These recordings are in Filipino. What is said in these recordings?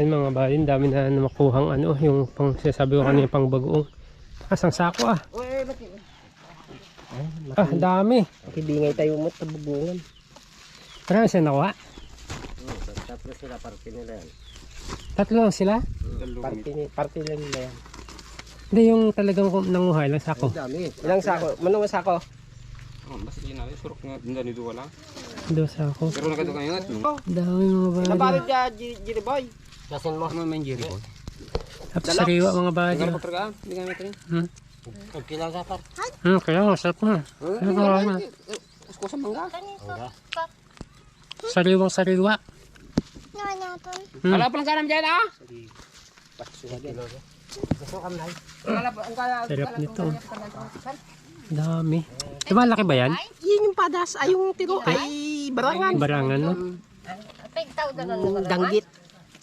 Yan mga buddy, dami na makuhang ano, yung pang sinasabi ko kanina pang bagoong. Asang sako ah. Ah, dami. Pakibingay tayo mo sa bubungan. Marami sila nakuha. Tatlo sila, parte nila yan. Tatlo lang sila? Parte lang nila yan. Hindi yung talagang nanguha, ilang sako? Dami. Ilang sako? Manong sako? Oh, basta yun natin, surok nga din dito wala. 2 sako. Pero nakita kayo nga, Dami mga buddy. Nabarit ka, Jiri Boy. Lasin mo. ano may Jerry po? Tapos sariwa mga buddy. Tingnan ko talaga, hindi kami ito rin. Okay lang sa par. Kaya masarap na. Kusko sa mangga. Sariwang sariwa. Wala pa lang kanam dyan ah! Sarap nito. Dami. Diba laki ba yan? Yun yung padas, ay yung tiro, ay barangan. Barangan no? Danggit.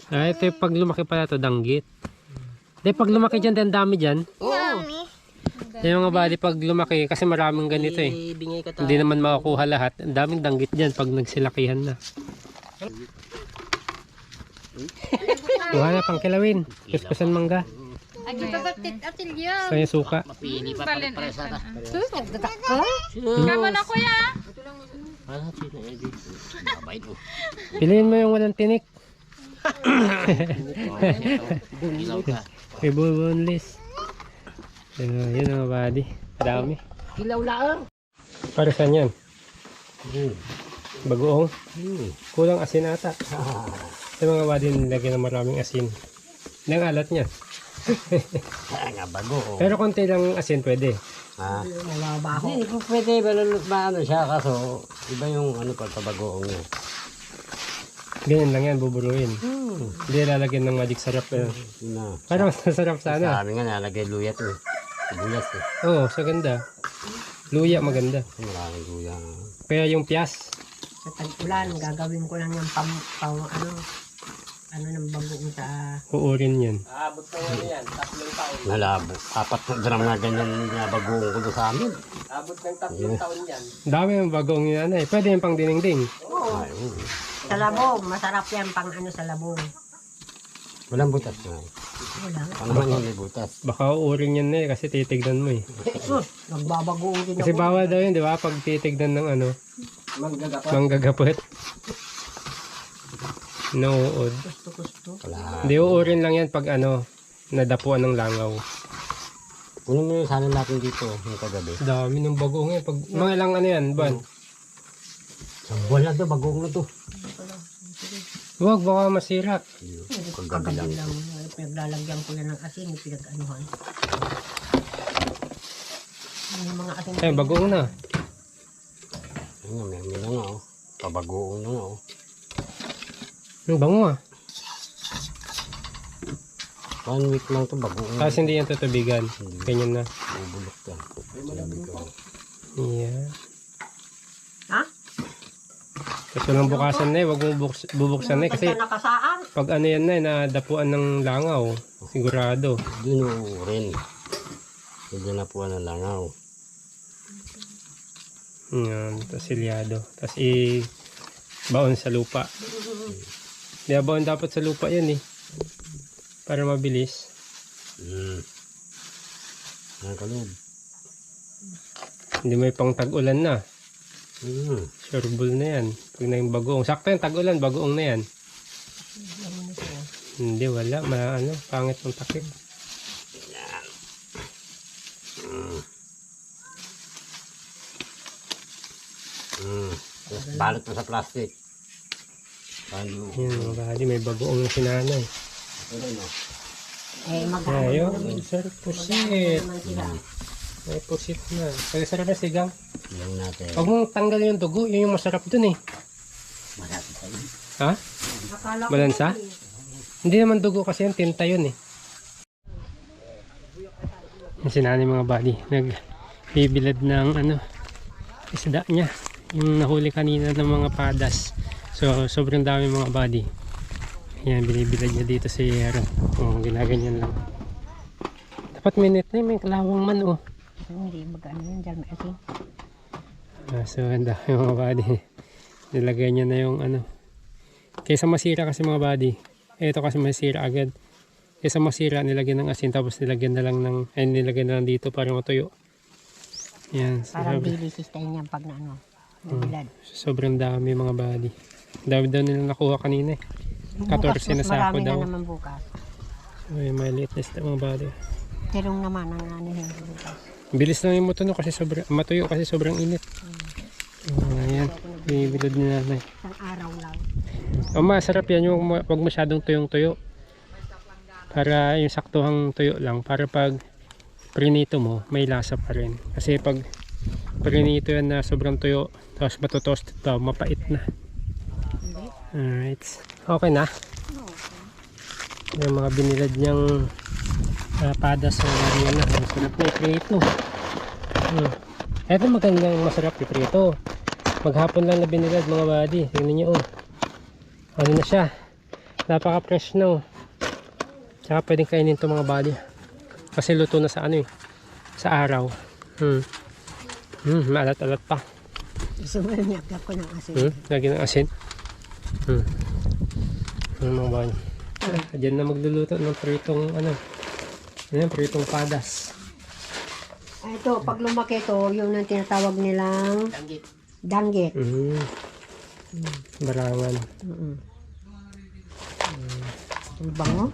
Ay, ito yung pag lumaki pala ito, danggit. Hindi, pag lumaki dyan, din dami dyan. Oo. Yung mga buddy, pag lumaki, kasi maraming ganito eh. Bingay ka Hindi naman makakuha lahat. Ang daming danggit dyan pag nagsilakihan na. Kuha na, pang kilawin. Kuskusan mangga. Kaya suka. Mapili pa pala para sa ta. Kamo na kuya. Ano sino Eddie? Mabait mo. Piliin mo yung walang tinik. Ilaw ka. May boneless. Yun mga buddy. Dami. Ilaw lang. Para saan yan? Bagoong. Kulang asin ata. Sa mga buddy, nilagyan ng maraming asin. Ilang alat niya. Nga bago. Pero konti lang asin pwede. Ha? Hindi, pwede balulot ba ano siya kaso iba yung ano pagkabagoong niya. Ganyan lang yan, buburuin. Hindi lalagyan ng magic sarap. Yun na. Parang masarap Sa sana. amin nga nalagay luyat eh. Sibuyas eh. Oo, sa ganda. Luya maganda. Maraming luya. Kaya yung piyas. Sa tag-ulan, gagawin ko lang yung ano ng bagoong sa... Uurin yan. Abot na yan, 3 taon. Nalabo. 4 na drum na ganyan na bagoong ko doon sa amin. Abot ng 3 taon yan. Dami yung bagoong ni nanay. Pwede yung pang dinding. Ay, Sa labong, masarap yan pang ano sa labong. walang butas na. Wala. Ano man hindi butas. Baka uurin yan na eh kasi titignan mo eh. Nagbabagoong din Kasi ako. bawal daw yun, di ba? Pag titignan ng ano, Manggagapa. manggagapot. Nauud. Gusto. Wala. Hindi, uurin lang yan pag ano, nadapuan ng langaw. Kunin mo yung sana natin dito yung kagabi. Dami ng bagoong yan. Pag, mga ilang ano yan, ban? Buwan na to, bagoong na to. Huwag, baka masira. Kagabi lang. Lang, pinaglalagyan ko yan ng asin, pinag-anuhan. Yung mga asin. Eh, bagoong na. Ayun, may na nga oh. Pabagoong na nga oh. Ang bango ah. 1 week lang to bagoong. Tapos hindi yan tutubigan. Ganyan na. Bubulok ka. Sabi ko. Yeah. Ha? Tapos walang bukasan na eh. Huwag mo bubuksan na eh. Kasi Basta nakasaan. pag ano yan na eh, nadapuan ng langaw. Sigurado. Dinurin. Hindi na po ng langaw. Yan. Tapos silyado. Tapos i-baon sa lupa. Baon dapat sa lupa yan eh. Para mabilis. Ang kaloob. Hindi may pang tag-ulan na. Hmm. Sureball na yan. Pag na yung bagoong. Sakto yung tag-ulan, bagoong na yan. Hindi, wala. Ano, pangit ng takip. Balot mo sa plastic. Paano? Yan, mga bahali, may bagoong na sinanay. Ano no? Ayun, sarap pusit. May pusit na. Kaya sarap na sigang. Yan natin. Huwag mong tanggalin yung dugo, yun yung masarap dun eh. Masarap tayo. Ha? Balansa? Hindi naman dugo kasi yan, tinta yun eh. Yung sinanay mga buddy, nagbibilad ng ano, isda niya. Yung nahuli kanina ng mga padas. So, sobrang dami mga buddy. Yan, binibilad niya dito sa yero. O, ginaganyan lang. Dapat minute na may kalawang man oh. Hindi mag-ano yun, dyan may asin. So, ang dami mga buddy. Nilagay niya na yung ano. Kaysa masira kasi mga buddy, Ito kasi masira agad. Kesa masira, nilagyan ng asin tapos nilagyan na lang nilagyan na lang dito para matuyo. Yan. Parang bilisis tayo niyan pag na ano. Nabilad. Sobrang dami mga body. Dami daw nila nakuha kanina eh. 14 na sako marami daw. na naman bukas. So, yung maliit na isda mga body. Tirong naman ang ano yung bukas. Bilis lang yung matuyo kasi sobrang init. Ayan. Bibilad ni nanay. Isang araw lang. Masarap yan yung wag masyadong tuyong-tuyo. Para yung saktuhang tuyo lang. Para pag prinito mo, may lasa pa rin. Kasi pag prinito yan na sobrang tuyo, tapos matutoast ito, mapait na. Alright. Okay na? Yung mga binilad niyang padas sa area na. Ang sarap na iprito. Ito magandang masarap iprito. Maghapon lang na binilad mga buddy. Tingnan niyo oh. Ano na siya? Napaka-fresh na oh. Tsaka pwedeng kainin ito mga buddy. Kasi luto na sa ano eh. Sa araw. Maalat-alat pa. Sobrang niyagap ko ng asin. Lagi ng asin. Mga buddy. Diyan na magluluto ng pritong ano. Yan, pritong padas. Ito, pag lumaki ito, yung ang tinatawag nilang danggit. Barangan. Ang bango.